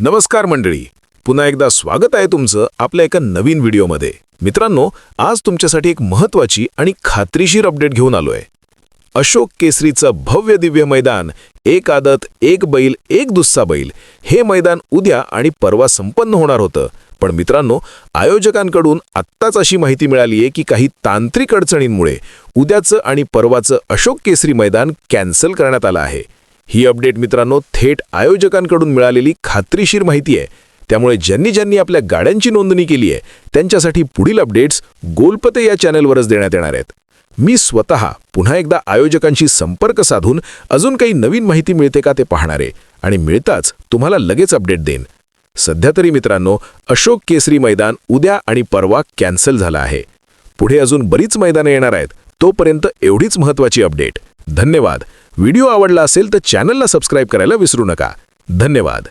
नमस्कार मंडळी, पुन्हा एकदा स्वागत आहे तुमचं आपल्या एका नवीन व्हिडिओमध्ये. मित्रांनो, आज तुमच्यासाठी एक महत्त्वाची आणि खात्रीशीर अपडेट घेऊन आलोय. अशोक केसरीचं भव्य दिव्य मैदान, एक आदत एक बैल एक दुसरा बैल, हे मैदान उद्या आणि परवा संपन्न होणार होतं. पण मित्रांनो, आयोजकांकडून आत्ताच अशी माहिती मिळाली आहे की काही तांत्रिक अडचणींमुळे उद्याचं आणि परवाचं अशोक केसरी मैदान कॅन्सल करण्यात आलं आहे. ही अपडेट मित्रांनो थेट आयोजकांकडून मिळालेली खात्रीशीर माहिती आहे. त्यामुळे ज्यांनी आपल्या गाड्यांची नोंदणी केली आहे त्यांच्यासाठी पुढील अपडेट्स गोलपते या चॅनलवरच देण्यात येणार आहेत. मी स्वतः पुन्हा एकदा आयोजकांशी संपर्क साधून अजून काही नवीन माहिती मिळते का ते पाहणार आहे आणि मिळताच तुम्हाला लगेच अपडेट देईन. सध्या तरी मित्रांनो, अशोक केसरी मैदान उद्या आणि परवा कॅन्सल झालं आहे. पुढे अजून बरीच मैदानं येणार आहेत. तोपर्यंत एवढीच महत्त्वाची अपडेट. धन्यवाद. व्हिडिओ आवडला असेल तर चॅनलला सबस्क्राईब करायला विसरू नका. धन्यवाद.